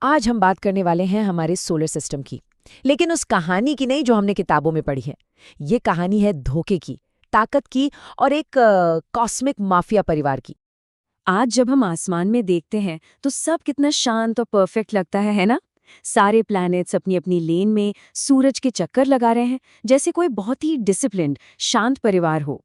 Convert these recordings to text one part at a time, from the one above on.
आज हम बात करने वाले हैं हमारे सोलर सिस्टम की, लेकिन उस कहानी की नहीं जो हमने किताबों में पढ़ी है। ये कहानी है धोखे की, ताकत की और एक कॉस्मिक माफिया परिवार की। आज जब हम आसमान में देखते हैं तो सब कितना शांत और परफेक्ट लगता है ना? सारे प्लैनेट्स अपनी अपनी लेन में सूरज के चक्कर लगा रहे हैं, जैसे कोई बहुत ही डिसिप्लिन्ड शांत परिवार हो।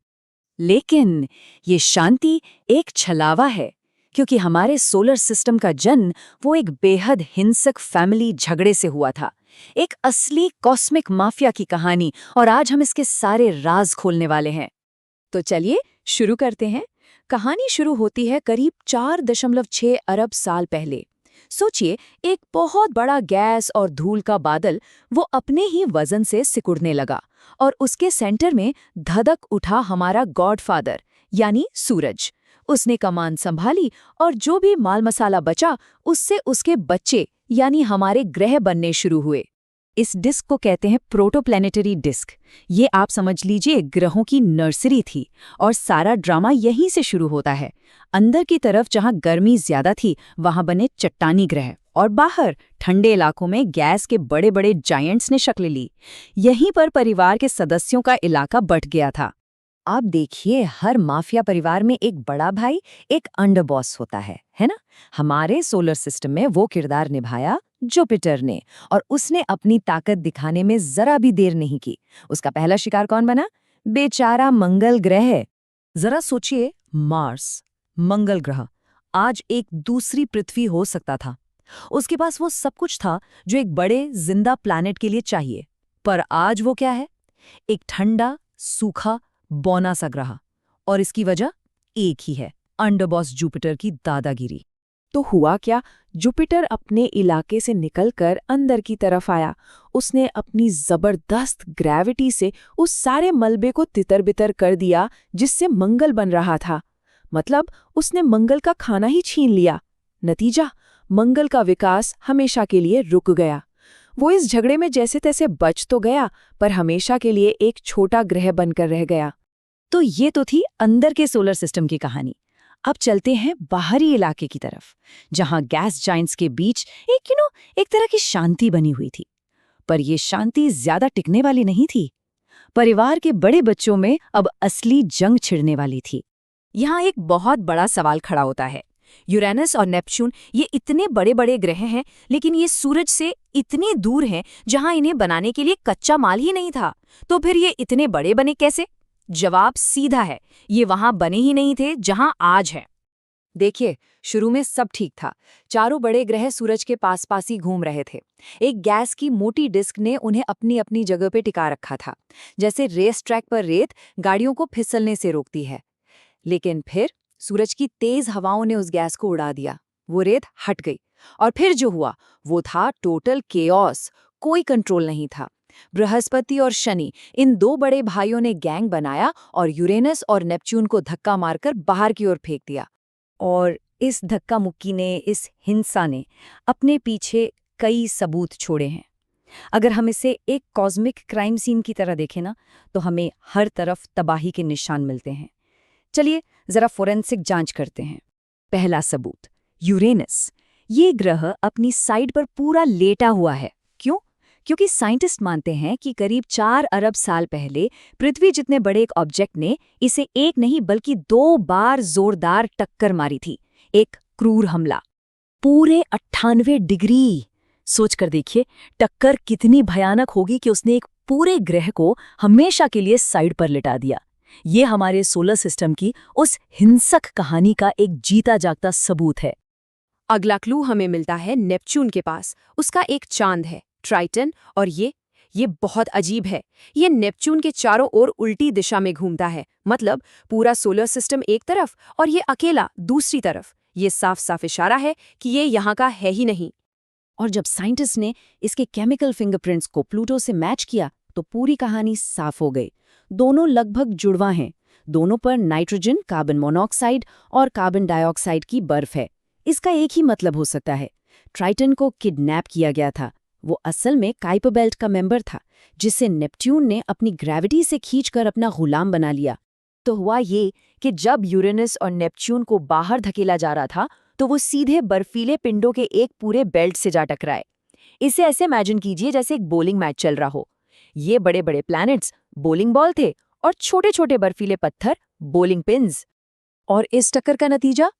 लेकिन ये शांति एक छलावा है, क्योंकि हमारे सोलर सिस्टम का जन्म वो एक बेहद हिंसक फैमिली झगड़े से हुआ था। एक असली कॉस्मिक माफिया की कहानी, और आज हम इसके सारे राज खोलने वाले हैं। तो चलिए शुरू करते हैं। कहानी शुरू होती है करीब 4.6 अरब साल पहले। सोचिए, एक बहुत बड़ा गैस और धूल का बादल वो अपने ही वजन से सिकुड़ने लगा, और उसके सेंटर में धधक उठा हमारा गॉडफादर यानी सूरज। उसने कमान संभाली, और जो भी माल मसाला बचा उससे उसके बच्चे यानी हमारे ग्रह बनने शुरू हुए। इस डिस्क को कहते हैं प्रोटोप्लैनेटरी डिस्क। ये आप समझ लीजिए ग्रहों की नर्सरी थी, और सारा ड्रामा यहीं से शुरू होता है। अंदर की तरफ जहां गर्मी ज्यादा थी वहां बने चट्टानी ग्रह, और बाहर ठंडे इलाकों में गैस के बड़े बड़े जायंट्स ने शक्ल ली। यहीं पर परिवार के सदस्यों का इलाका बंट गया था। आप देखिए, हर माफिया परिवार में एक बड़ा भाई, एक अंडर बॉस होता है ना? हमारे सोलर सिस्टम में वो किरदार निभाया जुपिटर ने, और उसने अपनी ताकत दिखाने में जरा भी देर नहीं की। उसका पहला शिकार कौन बना? बेचारा मंगल ग्रह। जरा सोचिए, मार्स, मंगल ग्रह, आज एक दूसरी पृथ्वी हो सकता था। उसके पास वो सब कुछ था जो एक बड़े जिंदा प्लैनेट के लिए चाहिए। पर आज वो क्या है? एक ठंडा, सूखा, बौना सा ग्रह। और इसकी वजह एक ही है, अंडरबॉस जुपिटर की दादागिरी। तो हुआ क्या? जुपिटर अपने इलाके से निकलकर अंदर की तरफ आया। उसने अपनी जबरदस्त ग्रेविटी से उस सारे मलबे को तितर-बितर कर दिया जिससे मंगल बन रहा था। मतलब उसने मंगल का खाना ही छीन लिया। नतीजा, मंगल का विकास हमेशा के लिए रुक गया। वो इस झगड़े में जैसे तैसे बच तो गया, पर हमेशा के लिए एक छोटा ग्रह बनकर रह गया। तो ये तो थी अंदर के सोलर सिस्टम की कहानी। अब चलते हैं बाहरी इलाके की तरफ, जहां गैस जाइंट्स के बीच एक तरह की शांति बनी हुई थी। पर यह शांति ज्यादा टिकने वाली नहीं थी। परिवार के बड़े बच्चों में अब असली जंग छिड़ने वाली थी। यहाँ एक बहुत बड़ा सवाल खड़ा होता है। यूरेनस और नेपच्यून ये इतने बड़े बड़े ग्रह हैं, लेकिन ये सूरज से इतने दूर हैं जहां इन्हें बनाने के लिए कच्चा माल ही नहीं था। तो फिर ये इतने बड़े बने कैसे? जवाब सीधा है, ये वहां बने ही नहीं थे जहां आज है। देखिए, शुरू में सब ठीक था। चारों बड़े ग्रह सूरज के पास पास ही घूम रहे थे। एक गैस की मोटी डिस्क ने उन्हें अपनी अपनी जगह पे टिका रखा था, जैसे रेस ट्रैक पर रेत गाड़ियों को फिसलने से रोकती है। लेकिन फिर सूरज की तेज हवाओं ने उस गैस को उड़ा दिया। वो रेत हट गई, और फिर जो हुआ वो था टोटल केओस। कोई कंट्रोल नहीं था। बृहस्पति और शनि, इन दो बड़े भाइयों ने गैंग बनाया और यूरेनस और नेपच्यून को धक्का मारकर बाहर की ओर फेंक दिया। और इस धक्का मुक्की ने, इस हिंसा ने अपने पीछे कई सबूत छोड़े हैं। अगर हम इसे एक कॉस्मिक क्राइम सीन की तरह देखें ना, तो हमें हर तरफ तबाही के निशान मिलते हैं। चलिए जरा फोरेंसिक जांच करते हैं। पहला सबूत, यूरेनस। ये ग्रह अपनी साइड पर पूरा लेटा हुआ है। क्यों? क्योंकि साइंटिस्ट मानते हैं कि करीब 4 अरब साल पहले पृथ्वी जितने बड़े एक ऑब्जेक्ट ने इसे एक नहीं बल्कि 2 बार जोरदार टक्कर मारी थी। एक क्रूर हमला, पूरे 98 डिग्री। सोचकर देखिए, टक्कर कितनी भयानक होगी कि उसने एक पूरे ग्रह को हमेशा के लिए साइड पर लिटा दिया। ये हमारे सोलर सिस्टम की उस हिंसक कहानी का एक जीता जागता सबूत है। अगला क्लू हमें मिलता है नेपच्यून के पास। उसका एक चांद है, ट्राइटन, और ये बहुत अजीब है। ये नेपच्यून के चारों ओर उल्टी दिशा में घूमता है। मतलब पूरा सोलर सिस्टम एक तरफ और ये अकेला दूसरी तरफ। ये साफ साफ इशारा है कि ये यहाँ का है ही नहीं। और जब साइंटिस्ट ने इसके केमिकल फिंगरप्रिंट्स को प्लूटो से मैच किया तो पूरी कहानी साफ हो गई। दोनों लगभग जुड़वा हैं। दोनों पर नाइट्रोजन, कार्बन मोनोऑक्साइड और कार्बन डाइऑक्साइड की बर्फ है। इसका एक ही मतलब हो सकता है, ट्राइटन को किडनैप किया गया था। वो असल में काइपर बेल्ट का मेंबर था, जिसे नेपच्यून ने अपनी ग्रेविटी से खींचकर अपना गुलाम बना लिया। तो हुआ ये कि जब यूरेनस और नेपच्यून को बाहर धकेला जा रहा था, तो वो सीधे बर्फीले पिंडों के एक पूरे बेल्ट से जा टकराए। इसे ऐसे इमेजिन कीजिए जैसे एक बोलिंग मैच चल रहा हो। ये बड़े बड़े प्लैनेट्स बोलिंग बॉल थे और छोटे छोटे बर्फीले पत्थर बोलिंग पिन्स। और इस टक्कर का नतीजा?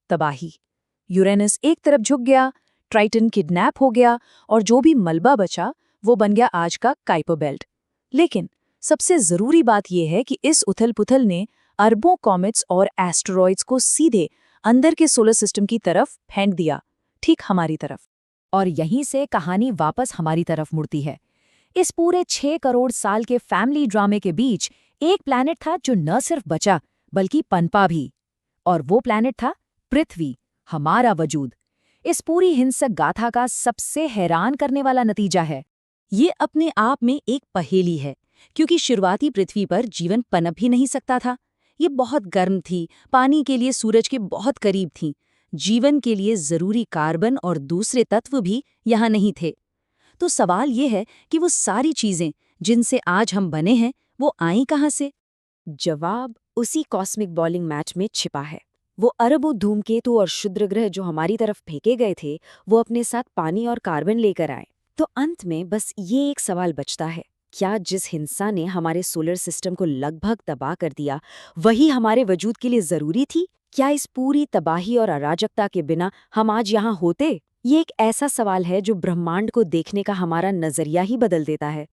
तबाही। यूरेनस एक तरफ झुक गया, ट्राइटन किडनैप हो गया और जो भी मलबा बचा वो बन गया आज का काइपर बेल्ट। लेकिन सबसे जरूरी बात यह है कि इस उथल-पुथल ने अरबों कॉमेट्स और एस्टेरॉइड्स को सीधे अंदर के सोलर सिस्टम की तरफ फेंक दिया, ठीक हमारी तरफ। और यहीं से कहानी वापस हमारी तरफ मुड़ती है। इस पूरे 6 करोड़ साल के फैमिली ड्रामे के बीच एक प्लैनेट था जो न सिर्फ बचा बल्कि पनपा भी। और वो प्लैनेट था पृथ्वी, हमारा वजूद। इस पूरी हिंसक गाथा का सबसे हैरान करने वाला नतीजा है, ये अपने आप में एक पहेली है, क्योंकि शुरुआती पृथ्वी पर जीवन पनप ही नहीं सकता था। ये बहुत गर्म थी, पानी के लिए सूरज के बहुत करीब थी। जीवन के लिए जरूरी कार्बन और दूसरे तत्व भी यहाँ नहीं थे। तो सवाल ये है कि वो सारी चीजें जिनसे आज हम बने हैं, वो आईं कहाँ से? जवाब उसी कॉस्मिक बॉलिंग मैच में छिपा है। वो अरबों धूमकेतु और क्षुद्रग्रह जो हमारी तरफ फेंके गए थे, वो अपने साथ पानी और कार्बन लेकर आए। तो अंत में बस ये एक सवाल बचता है, क्या जिस हिंसा ने हमारे सोलर सिस्टम को लगभग तबाह कर दिया, वही हमारे वजूद के लिए जरूरी थी? क्या इस पूरी तबाही और अराजकता के बिना हम आज यहाँ होते? ये एक ऐसा सवाल है जो ब्रह्मांड को देखने का हमारा नजरिया ही बदल देता है।